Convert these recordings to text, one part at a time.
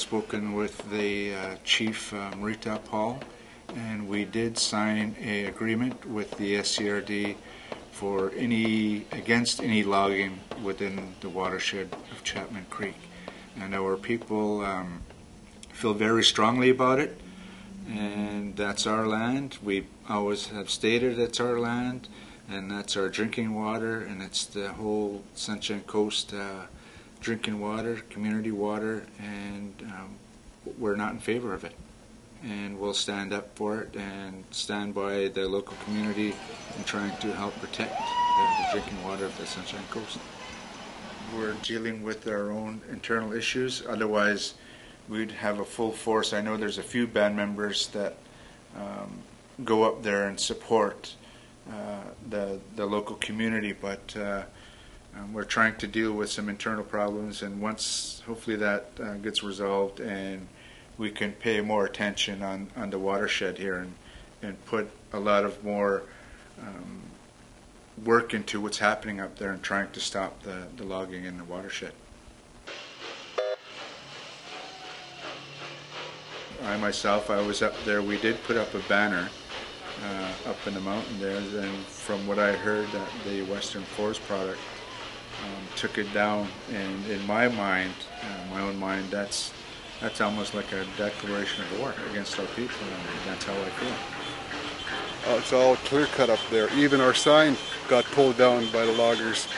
spoken with the Chief Marita Paul, and we did sign an agreement with the SCRD for against any logging within the watershed of Chapman Creek. And our people feel very strongly about it, and that's our land. We always have stated it's our land, and that's our drinking water, and it's the whole Sunshine Coast drinking water, community water, and we're not in favor of it. And we'll stand up for it and stand by the local community in trying to help protect the drinking water of the Sunshine Coast. We're dealing with our own internal issues, otherwise we'd have a full force. I know there's a few band members that go up there and support the local community, but we're trying to deal with some internal problems, and once hopefully that gets resolved and we can pay more attention on the watershed here and put a lot of more work into what's happening up there and trying to stop the logging in the watershed. I myself, I was up there. We did put up a banner up in the mountain there, and from what I heard, that the Western Forest Product took it down, and in my mind, my own mind, that's almost like a declaration of war against our people, and that's how I feel. It's all clear cut up there. Even our sign got pulled down by the loggers,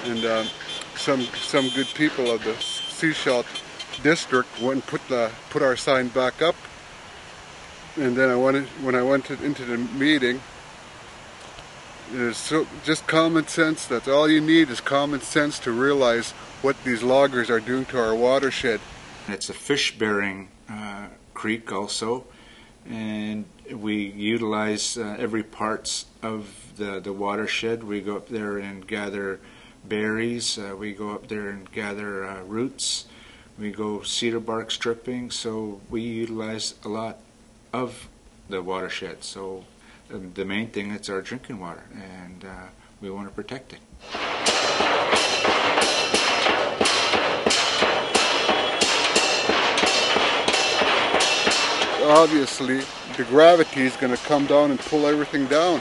and some good people of the Sechelt District went and put our sign back up. And then when I went into the meeting, it's just common sense. That's all you need is common sense to realize what these loggers are doing to our watershed. It's a fish-bearing creek also, and we utilize every parts of the watershed. We go up there and gather berries. We go up there and gather roots. We go cedar bark stripping. So we utilize a lot of the watershed. So the main thing, it's our drinking water, and we want to protect it. Obviously, the gravity is going to come down and pull everything down.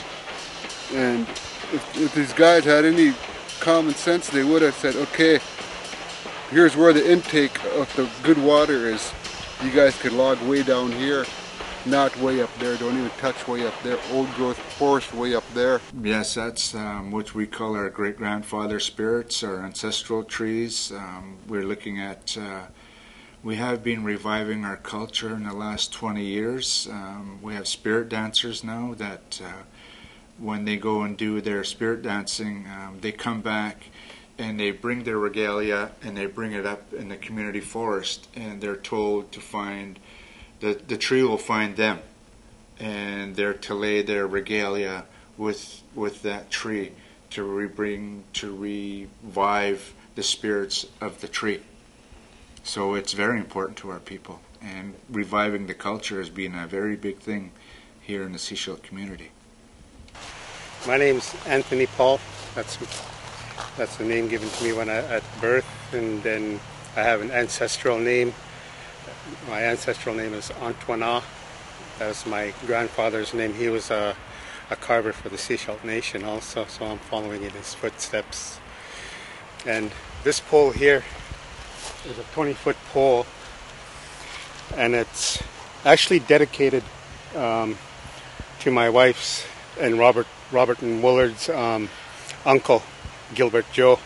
And if these guys had any common sense, they would have said, okay, here's where the intake of the good water is. You guys could log way down here, not way up there. Don't even touch way up there. Old growth forest way up there. Yes, that's what we call our great-grandfather spirits, our ancestral trees. We're looking at we have been reviving our culture in the last 20 years. We have spirit dancers now that when they go and do their spirit dancing, they come back and they bring their regalia and they bring it up in the community forest, and they're told to find, the tree will find them, and they're to lay their regalia with that tree to revive the spirits of the tree. So it's very important to our people, and reviving the culture has been a very big thing here in the Sechelt community. My name's Anthony Paul. That's the name given to me when at birth, and then I have an ancestral name. My ancestral name is Antoine. That was my grandfather's name. He was a carver for the Sechelt Nation also, so I'm following in his footsteps. And this pole here is a 20-foot pole, and it's actually dedicated to my wife's and Robert and Willard's uncle, Gilbert Joe,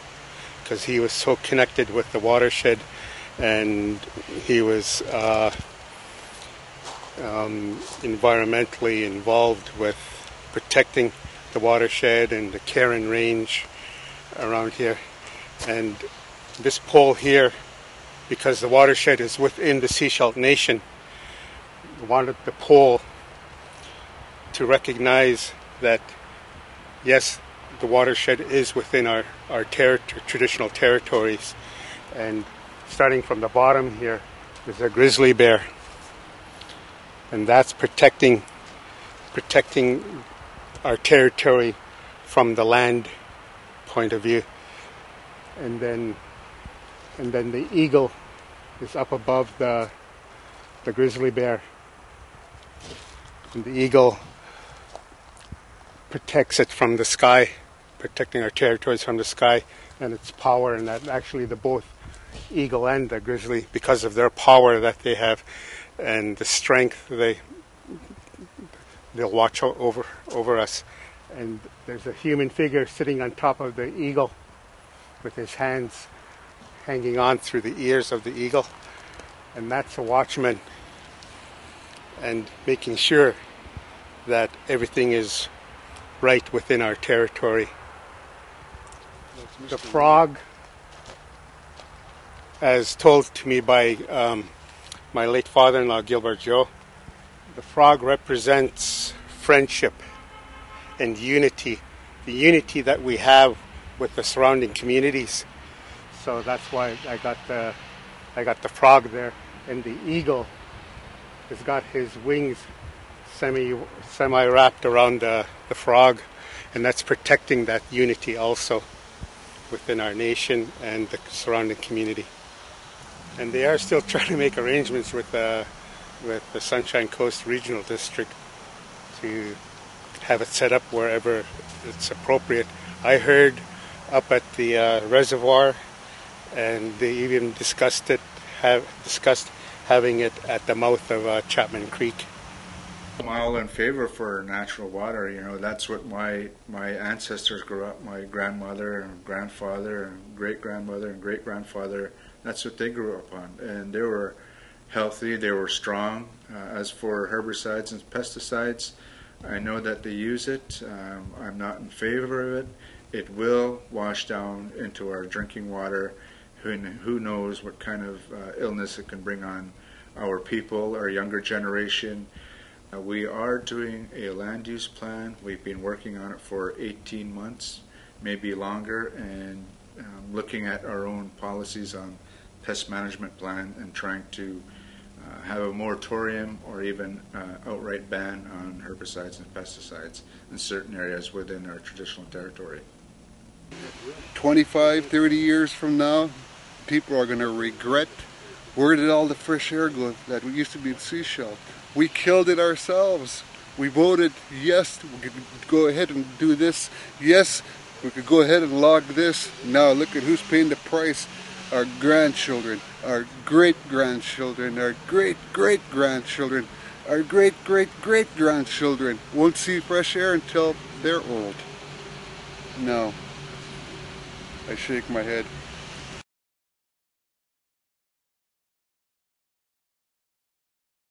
because he was so connected with the watershed, and he was environmentally involved with protecting the watershed and the Karen Range around here. And this pole here, because the watershed is within the Sechelt Nation, wanted the pole to recognize that, yes, the watershed is within our traditional territories. And starting from the bottom here is a grizzly bear, and that's protecting our territory from the land point of view. And then the eagle is up above the the grizzly bear. And the eagle protects it from the sky, protecting our territories from the sky and its power, and that actually the both eagle and the grizzly, because of their power that they have and the strength, they'll watch over us. And there's a human figure sitting on top of the eagle with his hands hanging on through the ears of the eagle, and that's a watchman, and making sure that everything is right within our territory. The frog, as told to me by my late father-in-law, Willy Joe, the frog represents friendship and unity, the unity that we have with the surrounding communities. So that's why I got the frog there, and the eagle has got his wings semi wrapped around the frog, and that's protecting that unity also within our nation and the surrounding community. And they are still trying to make arrangements with the Sunshine Coast Regonal District to have it set up wherever it's appropriate. I heard up at the reservoir, and they even discussed having it at the mouth of Chapman Creek. I'm all in favor for natural water. You know, that's what my ancestors grew up. My grandmother and grandfather and great-grandmother and great-grandfather, that's what they grew up on. And they were healthy, they were strong. As for herbicides and pesticides, I know that they use it. I'm not in favor of it. It will wash down into our drinking water. Who knows what kind of illness it can bring on our people, our younger generation. We are doing a land use plan. We've been working on it for 18 months, maybe longer, and looking at our own policies on pest management plan and trying to have a moratorium or even outright ban on herbicides and pesticides in certain areas within our traditional territory. 25, 30 years from now, people are going to regret, where did all the fresh air go that used to be in Sechelt? We killed it ourselves. We voted yes, we could go ahead and do this. Yes, we could go ahead and log this. Now look at who's paying the price. Our grandchildren, our great-grandchildren, our great-great-grandchildren, our great-great-great-grandchildren won't see fresh air until they're old. No. I shake my head.